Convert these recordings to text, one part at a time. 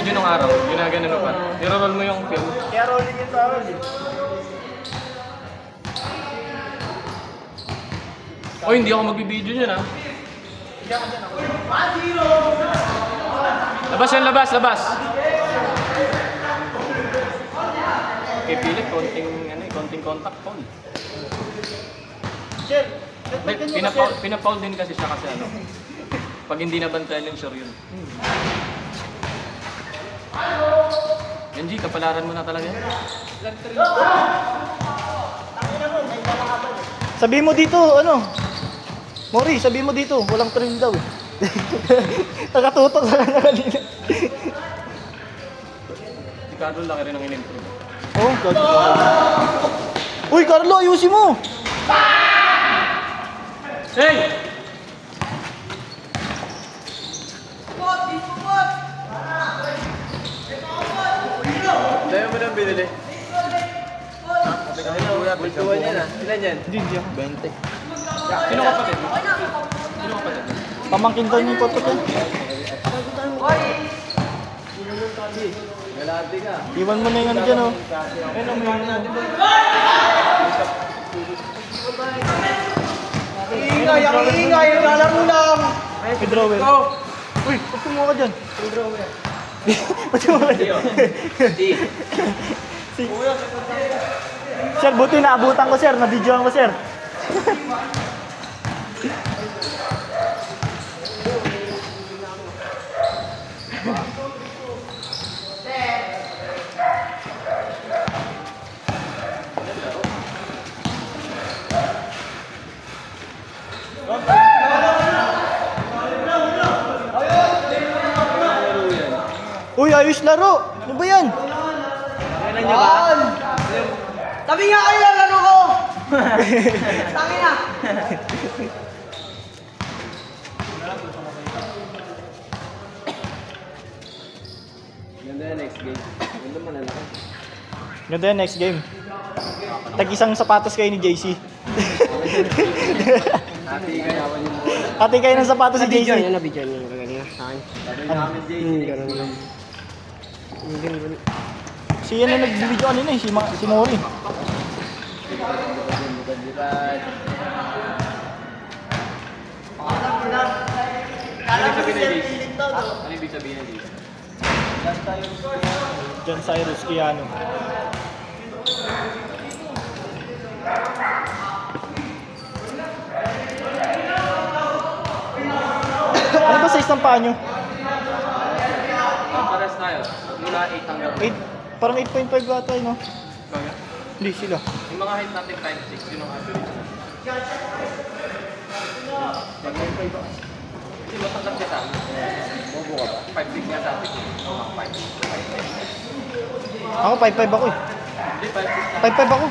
video nung araw, ginagano mo pa. I-roll mo yung film. Kaya rolling yung tawag eh. Oh, hindi ako magbibideo dyan ah. Labas yan, labas, labas. Okay, Philip, konting contact phone. Sir, Pinapaul din kasi siya kasi ano. Pag hindi nabantayan yung sure yun. Genji, kapalaran mo na talaga yan. Sabi mo dito, ano? Mori, sabi mo dito, walang trail daw eh. Nakatutok ka na kanina. Si Carlo laki rin ang in-improve. Oh, gagawin. Uy, Carlo, ayusin mo! Hey! Dahil mo nang binili. Bultuan yan ah. Ilan yan? Hindi ako. 20. Sino kapatid mo? Sino kapatid mo? Pamangkin daw niyo yung potot yan. Galati ka. Iwan mo na yung ano dyan oh. Ano mo yun natin ba? Iingay, ang iingay, lalaro lang! May drawer. Uy, ba't kumuha ka dyan? May drawer. Ba't kumuha ka dyan? Sir, buti naabutan ko sir, na-videoan ko sir. Uy, ayos laro! Ano ba yan? Kailan nyo ba? Tabi nga kayo lang laro ko! Tangi na! Ganda yan next game. Ganda malalaki. Ganda yan, next game. Tag-isang sapatos kayo ni JC. Ati kayawan yung bola. Ate kayo ng sapatos si JC. Nabidyan niya yung kanina sa akin. Sabi namin JC. Ganun lang. Si yan na nag-video kanina eh, si Mori. Ano ibig sabihin na dito? John Cyrus Kiano. Ano ba size ng paa nyo? Pares tayo. Mula 8 hanggang 8, parang 8.5 ata no? Kaya? Hindi sila. Yung mga height natin 5'6", yun ang average. Hindi ba tanggap siya sa amin? Bobo ka ba? 5'6" nga sa atin. Oo, 5'6". Ako 5'5 ako eh. Hindi, 5'6". 5'5 ako.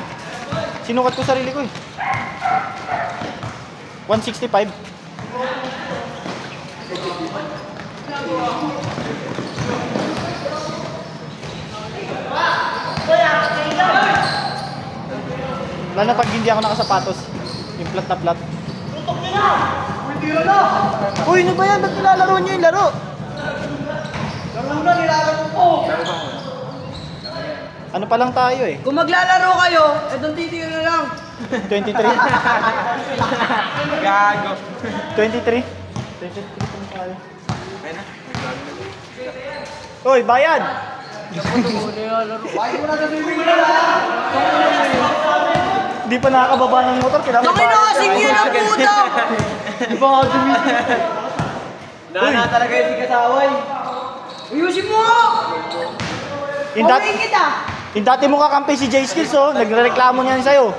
Sinukat ko sarili ko eh. 165. Lalo na pag hindi ako nakasapatos. Yung plat na plat. Tutok nyo na! Tira na! Uy, ano ba yan? Ba't nilalaro nyo yung laro? Laro na, nilalaro ko! Ano pa lang tayo eh? Kung maglalaro kayo, etong titiyo na lang. 23? Gago. 23? 23 pa tayo. Uy, bayad! Hindi pa nakakababa ng motor, kailangan Bakit nakasing yun ang puta? Di ba nga dumiti? Dana talaga yung sikasaway. Ayusin mo! Pawin kita! Yung dati mo kakampi si J Skills oh, nagrereklamo niyan sa'yo.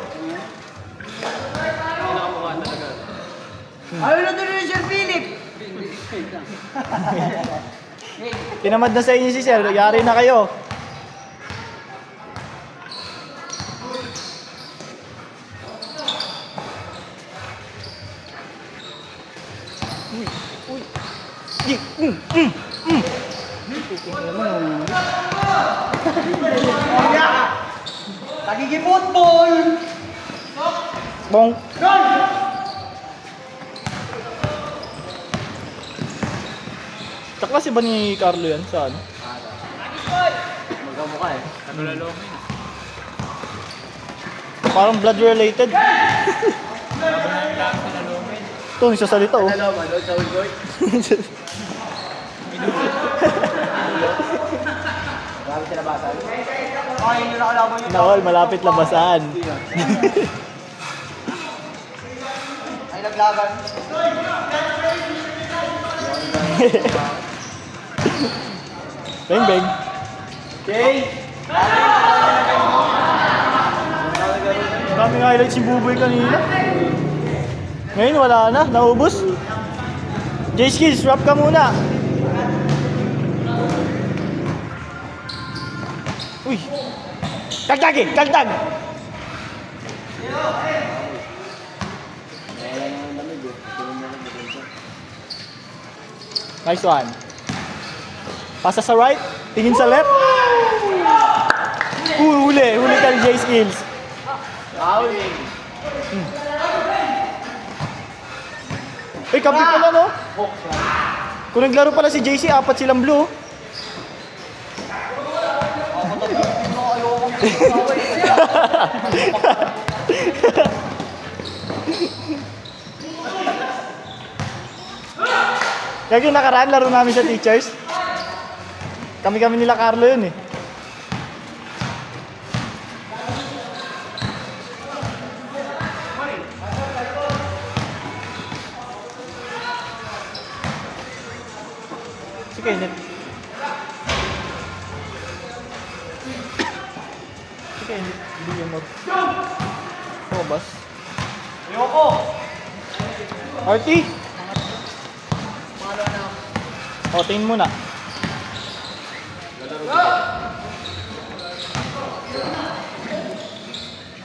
Nakamukha talaga. Ayaw na tuloy ni Sir Philip! Tinamad na sa inyo si Sir, yari na kayo. Nagigiputbol! Bong. Kaklase ba ni Carlo yan? Saan? Magkamukha eh. Natulalo ko yun. Parang blood related. Laban namin lang sa Lalomen. Ito, nagsasalita oh. Ano ba? Doon sa Ulgoy? Marami sinabasan. Ay, hindi na kalaban yun. Nakol, malapit labasan. Ay, naglaban. Bang bang. Okay. Daming highlights si Buboy kanina. Ngayon wala na, naubos. J-Skills, swap ka muna. Uy. Kagtag eh, kagtag. Nice one. Pasa sa right, tingin sa left. Huli ka ni J-Skills. Eh, kabit pala no? Kung naglaro pala si JC, 4 silang blue. Kaya yung nakaraan, laro namin sa teachers. Kami nila Carlo yun eh. Si Kenneth. Si Kenneth. Hindi yung mod. Oo, boss. Ayoko! Artie! O, tingin muna.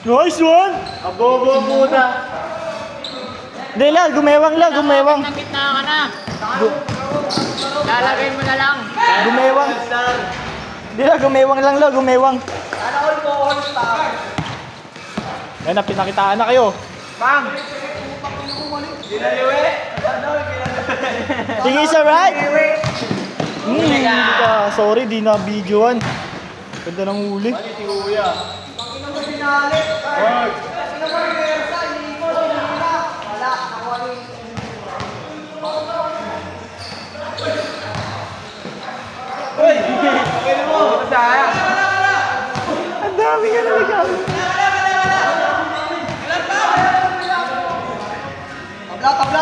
Nice one! Abobo muna! Hindi lang, gumewang. Nang gitna ka na. Lalagay mo na lang. Gumewang. Hindi lang, gumewang. Sana all po, all star! Yan na, pinakitaan na kayo. Bang! Ginaliwi! Tingin sa right. Hindi ka. Sorry, di na videoan. Ganda ng huli. Sino ba sinali? Sino ba reversa? Inigo, sinila. Wala, nakuha rin. Uy! Pagkili mo! Sayang! Ang dami ka na nagkakaroon.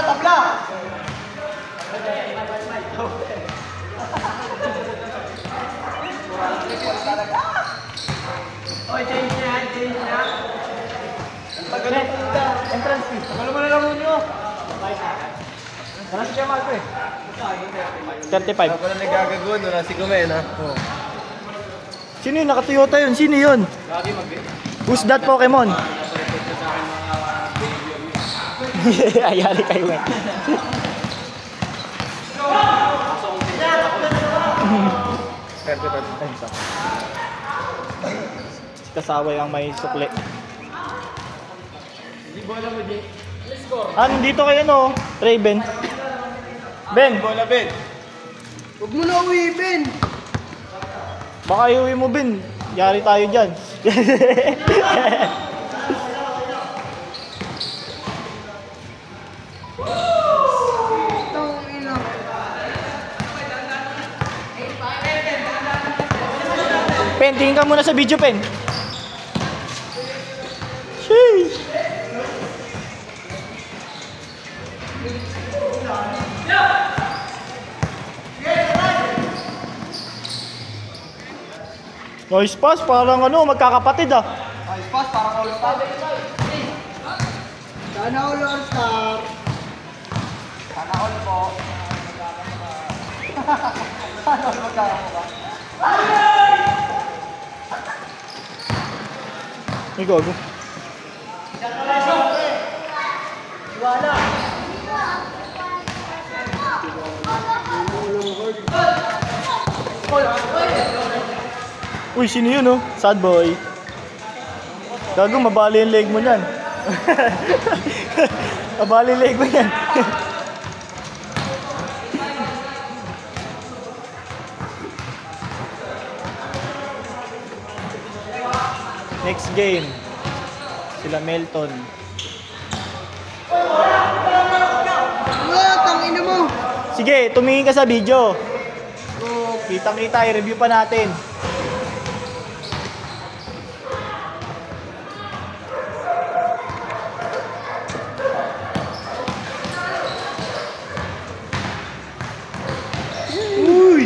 Tabla! Oy, change niya. Tagal na punta. Entrance fee. Tagal mo na lang nyo. Ano si Kuya Marco eh? 35. Ako na nagagagawin, wala si Kumen ha. Sino yun? Naka-Toyota yun. Sino yun? Who's that Pokemon? Ayari kayo eh. Si Kasaway ang may sukli. Nandito kayo no? Raven. Ben! Bola, Ben. Huwag mo na uwi, Ben. Baka iuwi mo, Ben. Yari tayo dyan. Pen, tingin ka muna sa video, Pen. Sheesh. Nice pass, parang ano, magkakapatid ah. Nice pass, parang all-star. Sana all all-star. Sana all po. Sana all magkakamukha. May gago. Wala. Uy, sino yun oh? Sad boy. Gago, mabali yung leg mo niyan. Mabali yung leg mo niyan. Next game. Sila Melton. Tangina mo. Sige, tumingin ka sa video. Kitang-kita, i-review pa natin. Uy!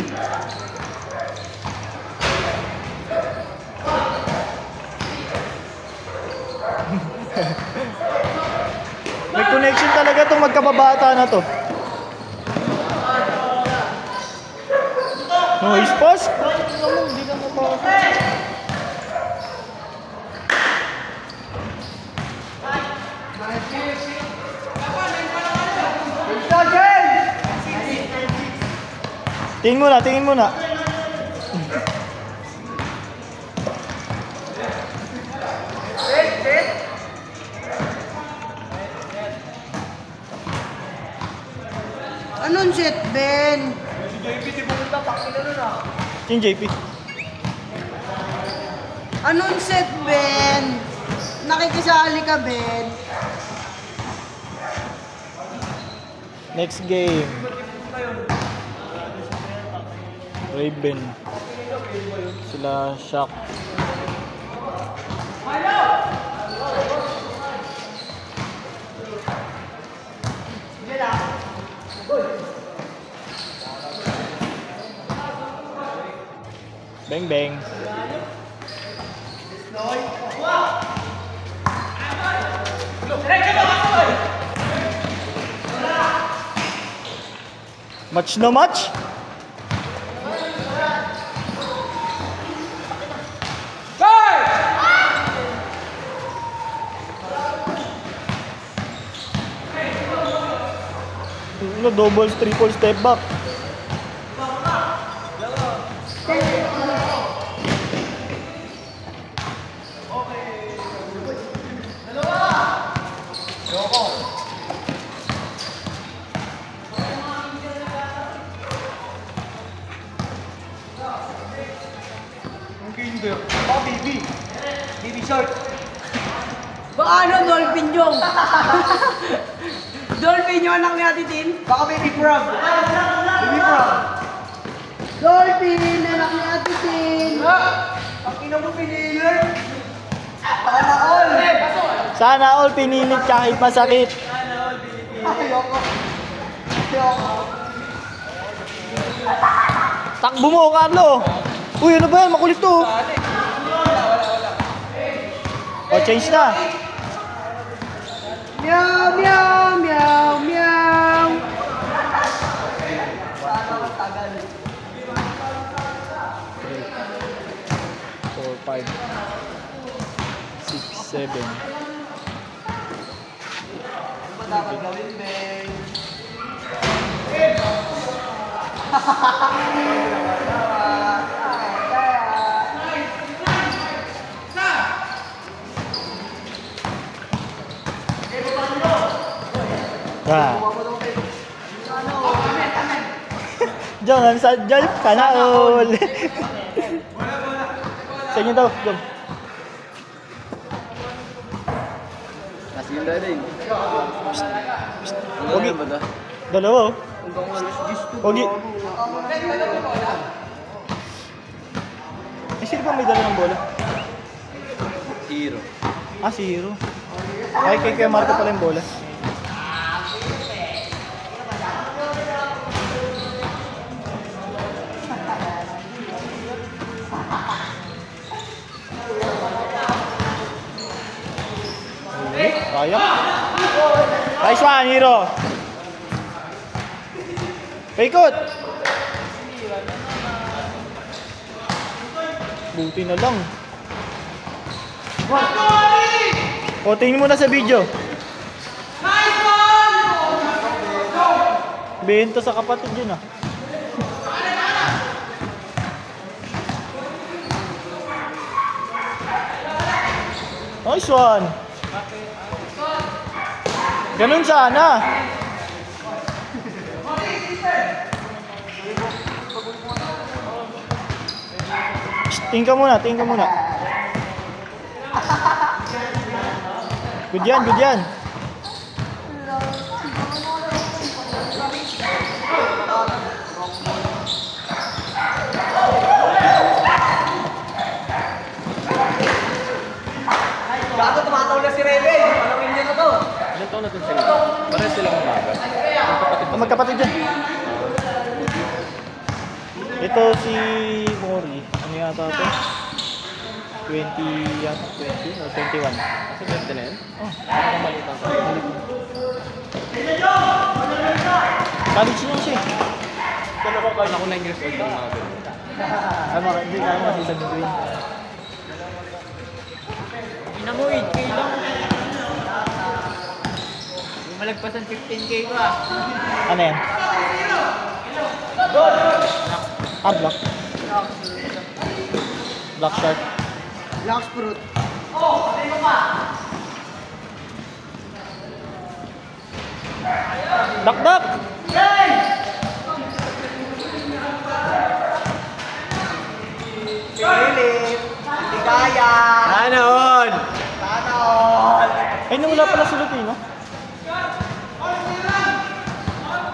May connection talaga itong magkababata na to. Noise pass? Hindi ka mapapasok. Tingin muna, tingin muna. Anong shit, Ben? King JP. Anong set, Ben? Nakikisali ka, Ben? Next game. Raven. Sila Shock. Bang bang. Match na match. Double, triple step back. Baby short. Baka ano, dolphin yung. Dolphin yung anak ni Ate Tin. Baka baby frog. Baby frog. Dolphin, anak ni Ate Tin. Ang ina mo pinilit. Sana all. Sana all pinilit kahit masakit. Ayoko. Ayoko. Takbo mo, Carlo. Uy, ano ba yan? Makulit to. O, change na. Meow, meow, meow, meow. Sana matagal. 4, 5, 6, 7. Ano ba dapat gawin, Ben? Ah. Diyan, sana all. Sa inyo daw, Jom. Kasi yung dali. Pogi. Dalawa, oh. Pogi. Eh, sino pa may dala ng bola? Hero. Ah, si Hero. Ay, kay Kuya Marco pala yung bola. Kaya. Nice one, Hero. Paikot. Buti na lang. O, tingin mo na sa video. Bento sa kapatid yun ah. Nice one. Ganun sana. Tingin ka muna, tingin ka muna. Good yan, good yan. Gago, tumataw na si Rebe. Palawin niya na to. Ilan taon na itong sila? Parehas silang umaga. Magkapatid yan. Ito si Mori. Ano yata ito? 20 yata? 20 o 21? Kasi 20 na yun? Oh, Parang maliit ang college niya siya. Ako 9 years old yung mga ganun. Ano, hindi kaya kasi sa Green. Ina mo, 8K lang. Malagpasan 15K ko ah. Ano yan? Ah, block. Black shark. Lux fruit. Duck, duck! Philip. Ligaya. Sana all! Sana all. Ay, nawala pala si Lupino.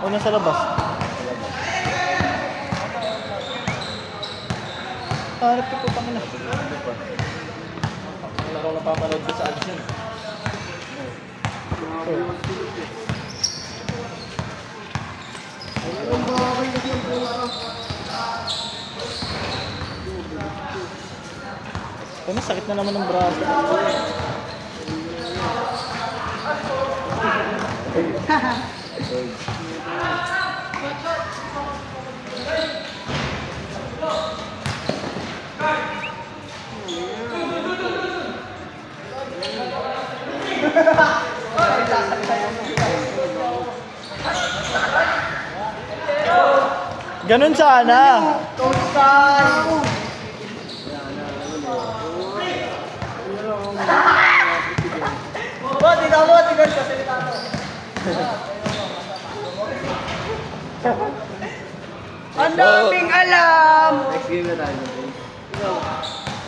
O, nasa labas. Harap ko po pang ina. Ang laro na papanood ko sa ads yun. Ano, sakit na naman ng braso. Ganun sana. Tosay. Oh, tingnan mo sa salita mo. Ang daming alam! Next game na tayo.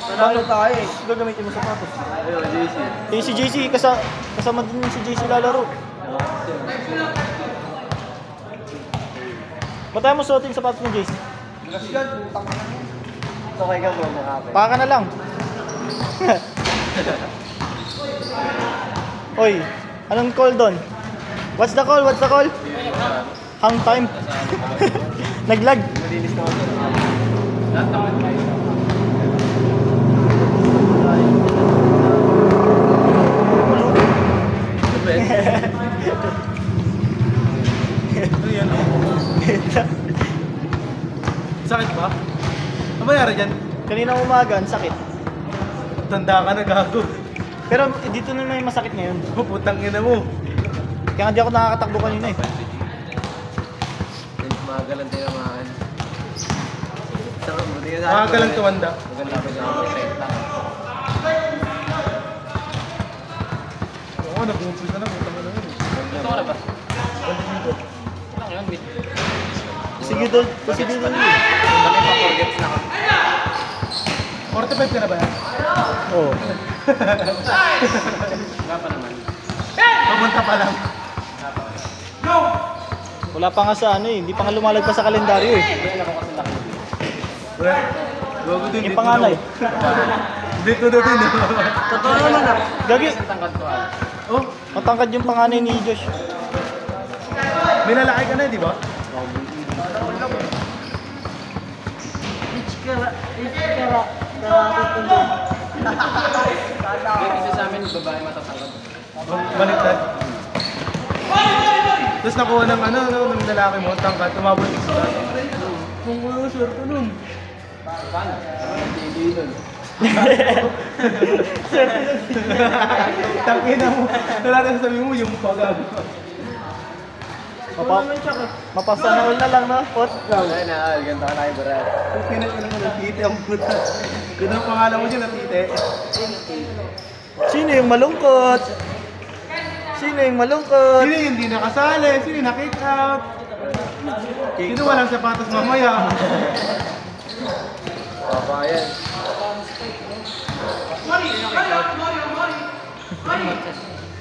Panalo tayo eh. Gagamitin mo sapatos. Ayun, JC. Eh, si JC, kasama din si JC lalaro. Ba't tayo mo suotin yung sapatos ng JC? Kasi yan, putang na. Okay ka bro, makapit. Paka na lang. Oy, anong call doon? What's the call? What's the call? Hang time. Naglag. Malinis na ako. Lahat naman tayo. The best. Ano yan? Sakit ba? Ano nangyari dyan? Kanina umaga, ang sakit. Tanda ka na, gago. Pero dito na may masakit ngayon. Putang ina mo. Kaya nga di ako nakakatakbo kanina eh. Maaga lang tinamaan. Saka buti ka Maaga lang tumanda. Maganda pa dyan ako. Set lang. Oo, nag-umpisa na. Putang ina mo. Ito ka na ba? Lang yun, mid. Sige doon. Sige doon. Kami pa 4 gets na kami. 45 ka na ba yan? Oo. Nga pa naman. Pamunta pa lang. Wala pa nga sa ano eh. Hindi pa nga lumalagpas sa kalendaryo eh. Hindi ako kasi laki. Gago din. Yung panganay. Dito na din. Totoo naman ah. Gagi. Kasi tangkad ko ah. Oh, Matangkad yung panganay ni Josh. may lalaki ka na, di ba? Hindi kasi sa amin, babae matatangkad. Baliktad. Tapos nakuha ng ano, ng lalaki mo, tangkat, tumabot yung sulat. Kung ano, swerte nun. Paano? Hindi nun. Tangina mo. Wala na sasabihin mo, yung pagag. Mapasana all na lang no? Pot. Ay na, ganito ka tayo, Brad. Kung pinag-ano mo, natite ang puta. Yun ang pangalan mo siya, natite. Sino yung malungkot? Sino yung malungkot? Sino yung hindi nakasali? Sino yung na-kick out? Sino walang sapatos mamaya? Papa yan.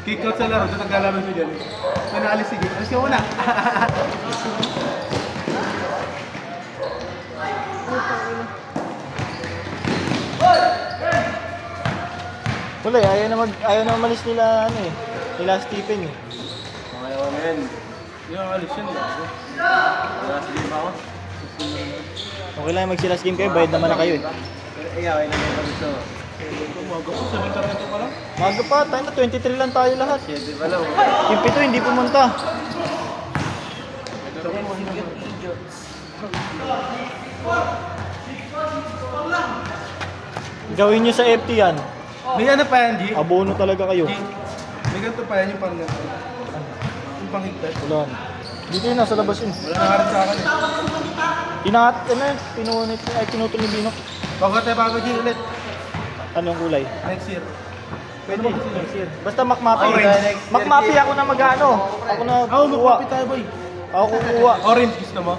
Kick out sa laro, doon naglalaban siya dyan. May naalis sige. Alis ka muna. Wala eh, ayaw na umalis nila ano eh. Nila Stephen eh. Ayaw na yan. Hindi ako alis yan. Last game ako. Okay lang mag-silas game kayo, bayad naman na kayo eh. Pero ayaw na yan gusto. Umaga ko, 7:30 pa lang. Maga pa, tayo na 23 lang tayo lahat. 7 pa lang. Yung 7 hindi pumunta. Gawin nyo sa FT yan. May ano pa yan, G? Abono talaga kayo. G, may ganito pa yan yung parang ganito. Yung panghigpit. Wala na. Dito yun, nasa labas yun. Wala nang harap sa akin eh. Pinutol ni Binok. Bago tayo bago, G, ulit. Anong kulay? Next year. Pwede, next year. Basta McMappy. Orange. McMappy ako na mag-ano. Ako na Oo, kukuha. magpapit tayo, boy. Ako kukuha. Orange gusto mo?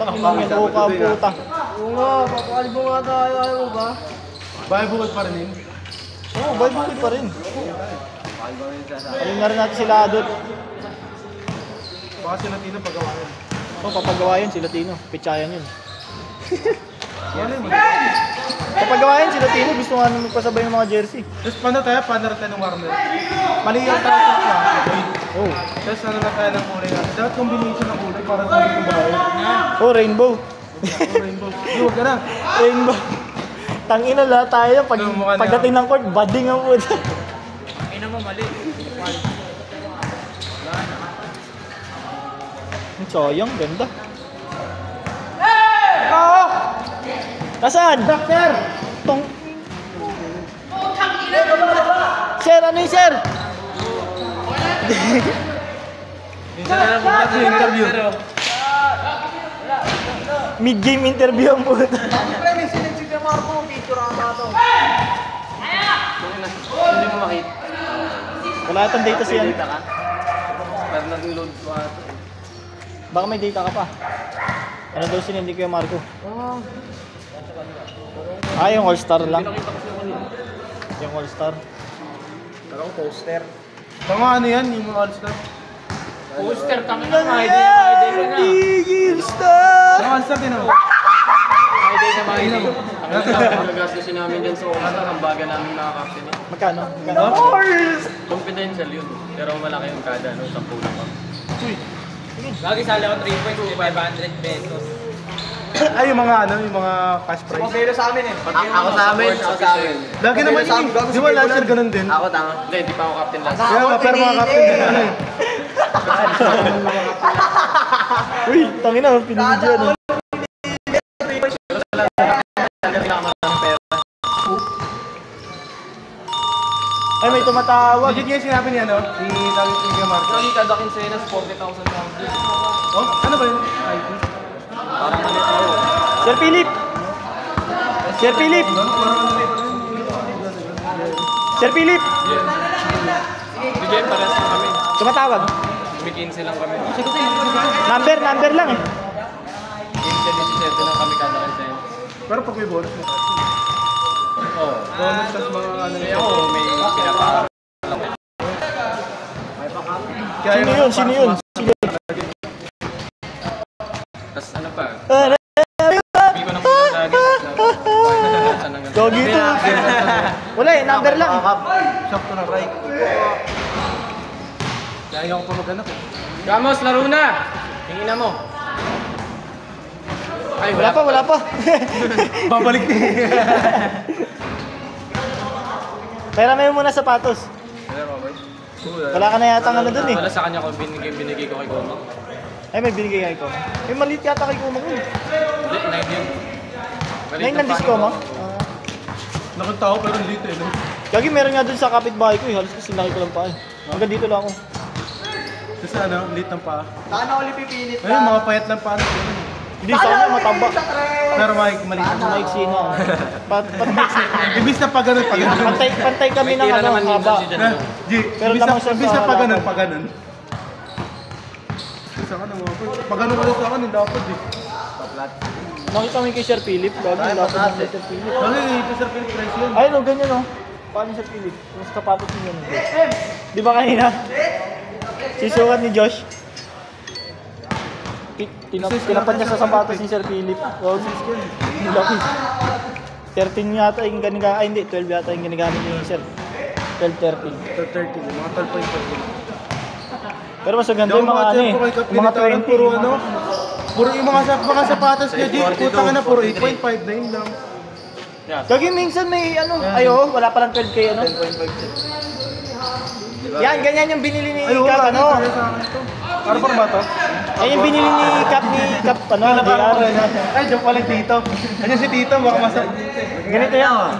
Takangin ko ka ang puta. Oo nga, papakalbo nga tayo. Ayaw mo ba? Bahay bukod pa rin yun. Oo, bye-bye pa rin. Ayun na rin natin sila Adot. Baka sila Tino pagawain. Oo, papagawa yun sila Tino. Pitsayan yun. Wala mo. Papagawa yun sila Tino. Gusto nga nung magpasabay ng mga jersey. Tapos paano tayo tayo ng Warner? Mali yung traffic na. Oo. Tapos ano na tayo ng kulay natin. Dapat combination ng kulay para tayo yung bahay. Oh, rainbow. Rainbow. Huwag ka na. Rainbow. Tangina lahat tayo. Pagdating ng court, bading ang puta. Ina mo mali. Sayang, ganda. Oh! Nasaan? Sir! Tong... Sir, ano yung sir? Minsan na lang pumunta yung interview. Mid-game interview ang puta. Pre, may sinensig na Marco. Picture ata to. Hindi mo makita. Wala itong data siya. Data ka? Pero nag-load ko ito. Baka may data ka pa. Ano daw sinindi ko yung Marco? Ah, yung All-Star lang. Yung All-Star. Parang poster. Tama ano yan, yung mga all-star. Poster kami na. Mga idea na. All-Star! Mga all-star din ako. Mga idea na mga idea. Ang nagastusin namin dyan sa All-Star, ang baga namin nakakapin. Magkano? Confidential yun. Pero malaki yung kada, 10 lang ako. Lagi sali ako 3 points, 500 pesos. Ay, yung mga ano, yung mga cash prize. Pagkero sa amin eh. Ako sa amin. Lagi naman yun eh. Di ba last year ganun din? Ako tanga. Hindi, di pa ako captain last. Kaya nga, pero mga captain din ano eh. Uy, tangina, pinigyan ano. Ay, may tumatawag. Legit yung sinabi ni ano, ni Tagig Marco. Actually, kada quincenas, 40,000 pounds. Oh, ano ba yun? Parang ano ito. Sir Philip! Sir Philip! Sir Philip! Sige, pares na kami. Tumatawag. May 15 lang kami. Number lang eh. 15-17 lang kami kada quincenas. Pero pag may bonus mo. Oo. Bonus tas mga ano Kaya ako, may pinapakaroon. Sino yun? Sino yun? Tapos ano pa? Ano? Hindi ko naman yung lagi. Gogi ito. Wala eh, number lang. Shop to na right. Kaya ayaw ko pa mag-anak eh. Gamos, laro na! Hingina mo. Ay, Wala pa. Babalik na. Pera mo muna sapatos. Wala ka na yata ano dun eh. Wala sa kanya ko, binigay ko kay Goma. Ay, may binigay kay Koma. May maliit yata kay Koma yun. Hindi, 9 yun. Ngayon nandis Koma. Nakita ko pero dito eh. No? Gagi, meron nga dun sa kapitbahay ko eh. Halos kasi laki ko lang pa eh. Hanggang dito lang ako. Kasi ano, late ng paa. Saan ako ulit pipilit Ayun, mga payat lang paa. Hindi sa kanya, mataba. Pero maliit lang. Maiksi na. Ibis na pa ganun, pa ganun. Pantay kami ng May tira ano, naman haba. minsan si Jan. G, Pero ibis lamang siya na sa pa ganun, lapad. pa ganun. Isa ka na mga po. Pag ganun ulit sa akin, hindi dapat eh. Nakita mo yung kay Sir Philip. Gagi, lapad ng Sir Philip. Bakit ito Sir Philip Price yun? Ay, no, ganyan oh. Paano Sir Philip? Yung sapatos niyo nun. Di ba kanina? Sisukat ni Josh. Tinapat niya sa sapatos ni Sir Philip. Wow, laki. 13 yata yung ginigamit. Ay hindi, 12 yata yung ginigamit ni Sir. 12-13. 30, mga 12.5. Pero mas maganda yung mga ano eh. Mga 20. Puro ano? Puro yung mga sapatos niya, G. Putang na, puro 8.5 na yun lang. Kagi minsan may ano, ayo, wala palang 12K ano. Yan, ganyan yung binili ni Cap ano. Ano ba to? Yan yung binili ni Cap ano, DR. Ay, joke pala Tito. Ano si Tito, baka masama. Ganito yan.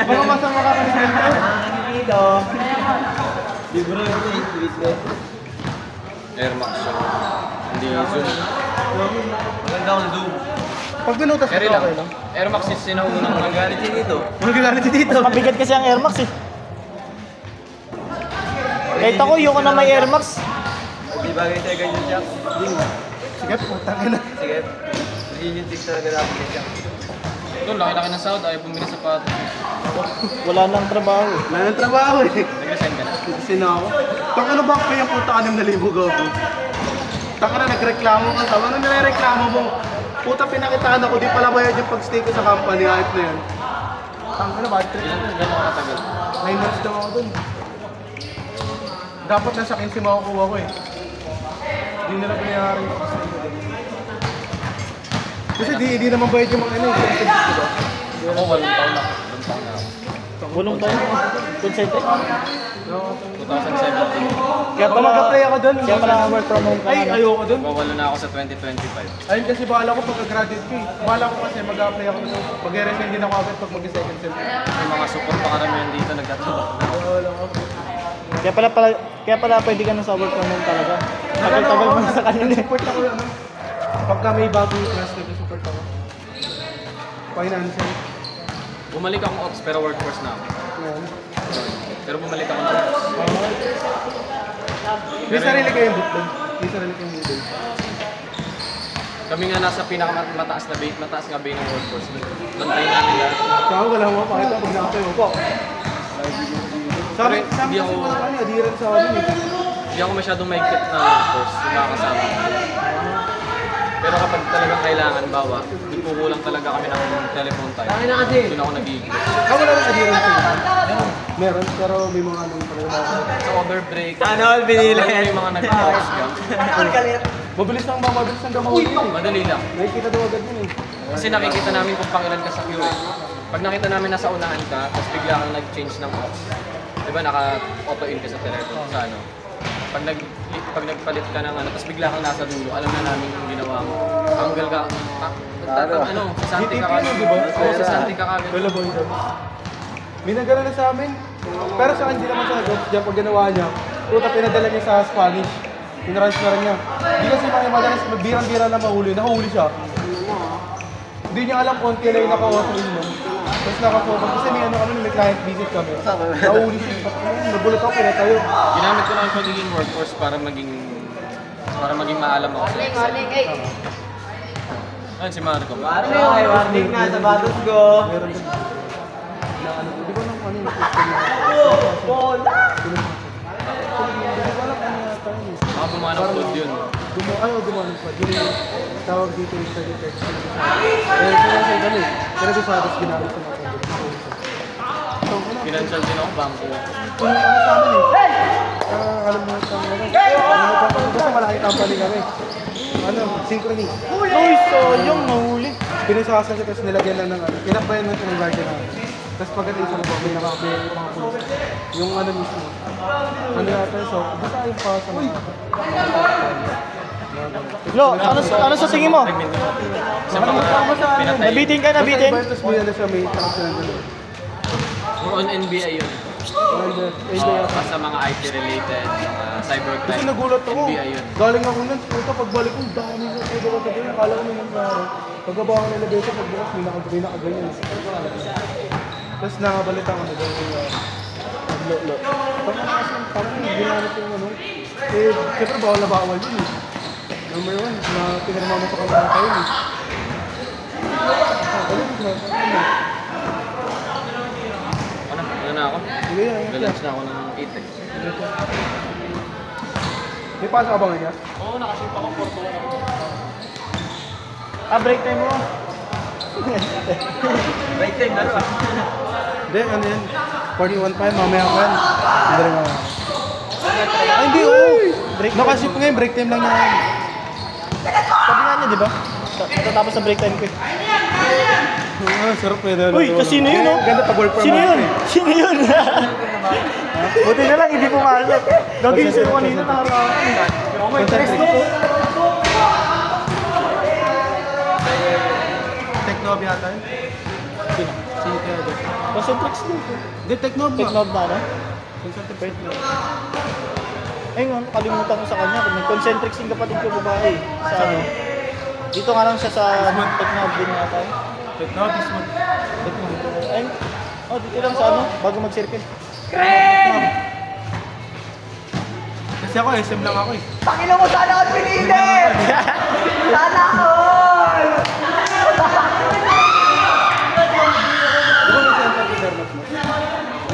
Baka masama ka pa ni Tito. Dito. Air Max siya. Hindi zoom. Maganda ang zoom. Pag binutas Carry ito, lang. okay lang. Air Max is sinaunang nagalit dito. Magagamit si Tito. Mabigat kasi ang Air Max eh. Kahit ako, yung na may Air Max. Di bagay tayo ganyan, Jack. Sige, putang na. Sige. Hindi yung tick talaga natin kay Jack. Doon, laki-laki ng sahod. Ayaw bumili sa pato. Wala nang trabaho eh. Wala nang trabaho eh. Nag-resign ka na. Kasi na ako. Taka na ba kaya puta 6,000 gago? Taka na nagreklamo ka. Tama na nirereklamo mo. Puta pinakitaan ako. Di pala bayad yung pag-stay ko sa company. Ayot na yan. Taka na bad trip. Gano'n ka katagal? 9 months daw ako dun. Dapat nasa 15 makukuha ko eh. Hindi nila pinayaran yung pag-stay ko dun. Kasi di naman bayad yung mga ano. Ako, 8 taon na. 8 taon na ako. Walong taon. Concentrate. 2017. Kaya pala Mag-apply ako dun. Kaya pala work from home ka Ay, na. ayoko dun. Mawala na ako sa 2025. Ayun kasi bahala ko pagka-graduate ko eh. Bahala ko kasi mag-apply ako dun. Mag-resign din ako agad pag mag-second sem. May mga support pa karamihan dito nagtatrabaho na ako. Wala ako. Kaya pala pwede ka na sa work from home talaga. Tagal-tagal mo na sa kanila eh. Support ako ano. Pagka may bagong class, nag-support ako. Financial. Bumalik akong ops pero workforce na ako. Yan. Pero bumalik ako ng ops. May sarili kayong boot doon. May sarili kayong boot doon. Kami nga nasa pinakamataas nga bay ng workforce. Bantayin namin lahat. Kaya wala mo pakita pag nakatayo ko. Sabi Hindi kasi ako- wala kanya, adiran sa amin eh. Hindi ako masyadong maigpit na workforce yung nakakasama ko. Pero kapag talagang kailangan, bawa, kukulang talaga kami ng telephone time. Doon ako nag-iigpit. Wala rin adiran sa inyo. Meron, pero may mga ano yung talaga. Sa overbreak, Ano, binili may mga nag-pause ka. Mabilis lang gamawin eh. Madali lang. Nakikita daw agad yun eh. Kasi nakikita namin kung pangilan ka sa queue eh. Pag nakita namin nasa unahan ka, tapos bigla kang nag-change ng ops. Diba naka-auto-in ka sa telephone, sa ano. Pag nagpalit ka ng ano, tapos bigla kang nasa dulo, alam na namin yung ginawa mo. Tanggal ka, sasanti ka kagad. Oo, sasanti ka kagad. Wala boy doon. May nagana na sa amin. Pero sa akin, hindi naman siya nag-off dyan pag ginawa niya. Puta, pinadala niya sa Spanish. Tinransfer niya. Hindi kasi mga madalas, birang-bira na mahuli. Nakahuli siya. Hindi niya alam kung kailan yung naka-auto-in mo. Tapos naka-focus. Kasi may ano kami, may client visit kami. Nakahuli siya. Nagulat ako, pinatayo. Ginamit ko lang yung pagiging workforce para maging maalam ako. Ayun si Marco. Warning na sa batos ko. Meron din. Na ano, di ba lang ano yung system na? Bola! Di ba lang ano yata yun eh. Baka pumanang food yun. Dumanong pa. Yun yung tawag dito yung study text. Sinasay kami. Pero di sa atas ginamit sa mga project. Financial din ako, bangko. Kung ano sa amin eh. Alam mo sa mga basta malaki company kami. Ano, synchrony. Uy, sayang, nahuli. Pinasasa siya tapos nilagyan lang ng ano. Pinakbayan lang siya ng guardian namin. Tapos pagdating sa labas, may nakakabaya yung mga pulis. Yung ano mismo. Ano yata so, basta yung pa sa mga. Lo, ano sa tingin mo? Sa mga pinatay. Nabitin ka, nabitin. Tapos may ano siya, may takasya na gano'n. More on NBI yun. Sa mga IT related, mga cybercrime. Kasi nagulat ako. NBI yun. Galing ako nun, puta pagbalik ko, dami ko puto ko sabihin. Akala ko may nangyari. Pagkabaka ng elevator, pagbukas, may nakaganyan. Tapos nakabalita ko na doon yung naglo-lo. Parang ginamit yung ano. Eh, siyempre bawal na bawal yun eh. Number 1, na pinarama mo sa kamara tayo eh. Ano na ako? Sige yan. Galunch na ako ng 8 eh. May pasok ka ba ngayon? Oo, nakaship ako 4-2. Break time mo. Right time, laro ah. Hindi, ano yan? 41.5, mamaya ko yan. Hindi rin ako. Ay, hindi, oo. Nakaship ko ngayon, break time lang yan. Sabi nga niya, di ba? Tapos sa break time ko. Sarap eh. Uy, kasino yun, oh? Ganda pag work from Sino yun? home, eh. Sino yun? Buti na lang, hindi pumasok. Gagawin sa'yo kanina nakarawan. Technob yata yun. Sino? Sino kaya dyan? Concentrix din. Hindi, Technob nga. Technob na, no? Concentrate na. Eh nga, kalimutan ko sa kanya. Kung nag-concentrix yung kapatid ko babae. Sa ano? Dito nga lang siya sa Technob din yata. Technob is one. Ay, oh, dito lang sa ano, bago mag-circle. Kasi ako, SM lang ako eh. Pakina mo sana ako pinili! Sana all!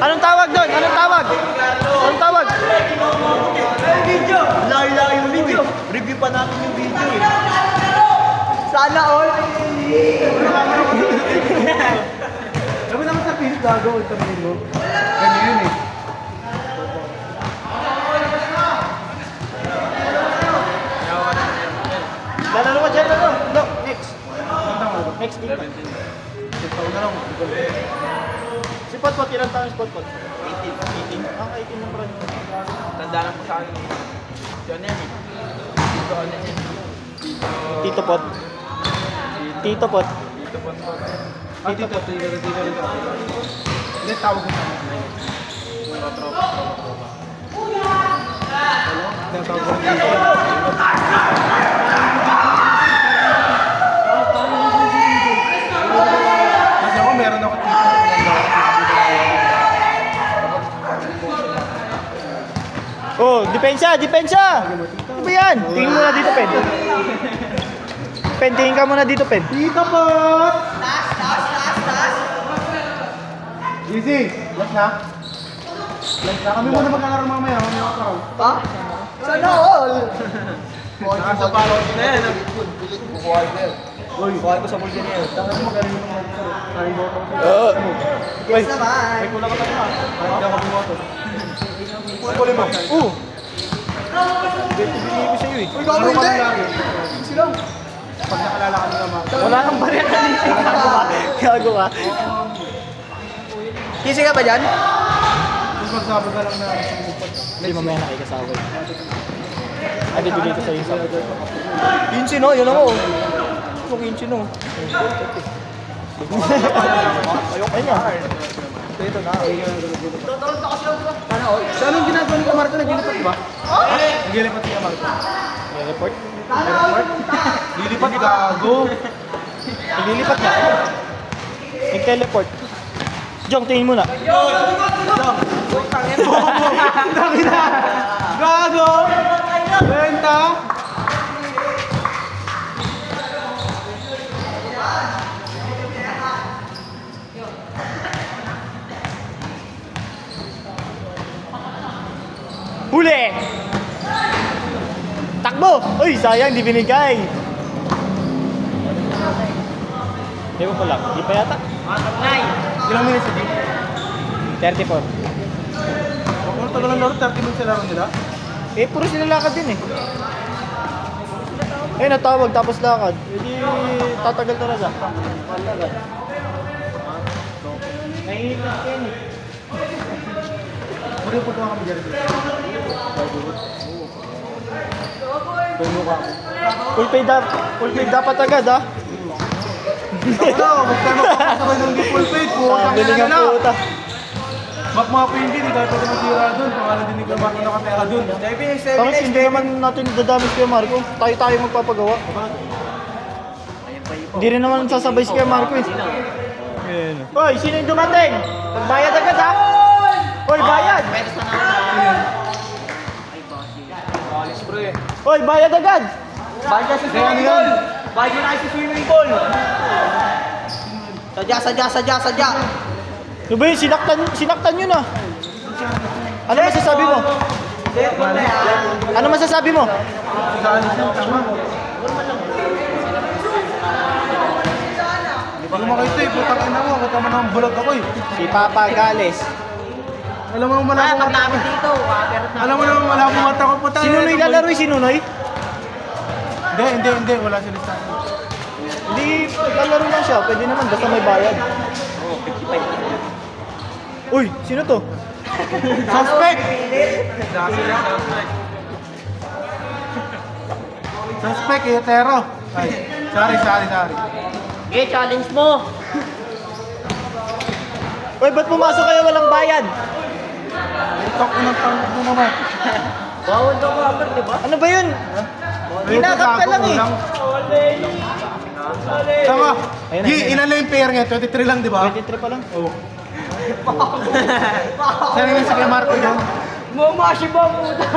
Anong tawag doon? Anong tawag? Anong tawag? Video! Layo yung video! Review pa natin yung video eh. Sana all! Sabi naman sa pinis gago, sabihin mo. Ganyan yun eh. Lalaro ka dyan, ano? No, next. Next dito. Taon na lang. Si Potpot, ilang taon si Potpot? 18. Ah, 18 ng brand. Tanda lang po sa akin. Yun yan eh. Dito ano yan. Tito Pot. Tito Pot. Dito po. Ah, dito. Hindi, tawag ko sa mga. Tawag ko dito. Kasi ako meron ako dito. Oh, depensa, depensa! Ano ba yan? Tingin muna dito, Pen. Pen, tingin ka muna dito, Pen. Dito po! Easy! Last na? Last na. Kami muna maglalaro mamaya. Mamaya ka karoon. Ha? Sana all! Nasa parang na yan. Uy, buhay ko sa bulgan niya. Tangan mo magaling yung mag-saro. Kain mo ako. Oo. Yes naman! Ay, kulang ka tayo ha. Hindi ako bumoto. Kulit mo. Oo. Bibili ko sa'yo eh. Uy, gago hindi! Sino? Pag nakalala ka nila ma. Wala kang barya kanina. Gago ka. Kisi ka ba dyan? Tapos magsabot na lang na sumupot. Hindi, mamaya nakikasaway. Ay, bibigay ko sa'yo yung sabot. Kinsi no, yun ako. Ito, kinsi no. Ayun nga. Ito na. Sana all? So anong ginagawa ni Camargo? Naglilipat ba? Naglilipat si Camargo. Report. Lilipat gago. Naglilipat na. Nag-teleport. Jong, tingin muna. Gago! Benta! Huli! Takbo! Uy, sayang, di binigay. Di ba pala? Di pa yata? Ilang minutes na 34. Kung tagal ng laro, 30 minutes sa laro nila. Eh, puro sila lakad din eh. Eh, natawag tapos lakad. Hindi tatagal talaga. Nahihintay ka yun eh. Pwede po ito kami dyan. Puno ka ako. Full pay dapat agad ah. Ako, huwag tayo magpapasabay ng hindi full paid. Putang Bili ina ng na. puta. Mga hindi tayo pwede matira doon. Pangalan din ni Camargo nakatera doon. Tapos hindi naman natin dadamage kay Marco. Tayo magpapagawa. Hindi rin naman sasabay si kay Marco eh. Hoy, sino yung dumating? Magbayad agad ha? Hoy, bayad! Hoy, bayad agad! Bayad ka sa swimming pool! Bayad na kayo sa swimming pool! Sadya! Ano ba yun? Sinaktan yun ah. Ano masasabi mo? Ano masasabi mo? Saan siya? Tama. Hindi mo makita eh, putang ina mo, baka man ang bulag ako eh. Si Papa Gales. Alam mo naman wala akong mata ko. Alam mo naman wala akong mata ko, putang Si Nunoy lalaro si Nunoy? Hindi, wala sa listahan. Hindi, lalaro lang siya. Pwede naman, basta may bayad. Uy, sino to? Suspect! Suspect, Yotero. Ay, sorry. Okay, challenge mo. Uy, ba't pumasok kayo walang bayad? Tok ng tango mo naman. Bawal daw kapag, di ba? Ano ba yun? Hinakap ka lang eh. Tama. Ayun, Gi, ayun. ilan lang yung pair ngayon? 23 lang, di ba? 23 pa lang. Oo. Saan yung si Kuya Marco dyan? Mumashi ba puta?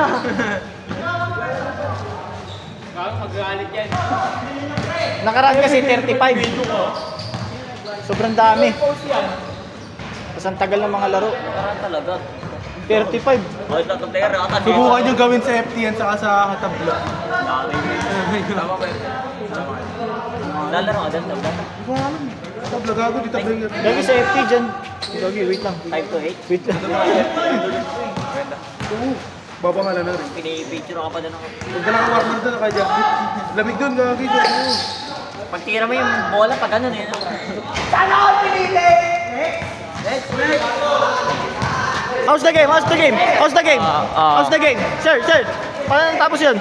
Nakaraan kasi 35. Sobrang dami. Tapos ang tagal ng mga laro. Parang talaga. 35. Bakit na player ata? Subukan nyo gawin sa FTN saka sa katabla. Tama ba yun? Lalaro ka dyan, tabla. Di ba alam? Katabla gago, di tabla yung Gagi sa FT dyan. Gagi, wait lang. 5 to 8. Wait lang. Oo. Babangalan na rin. Pinipicture ka pa doon ako. Huwag ka lang ang warmer doon, naka-jacket. Lamig doon, gagi doon. Pag tira mo yung bola, pag ganun eh. How's the game? How's the game? How's the game? How's the game? Sir, paano natapos yun?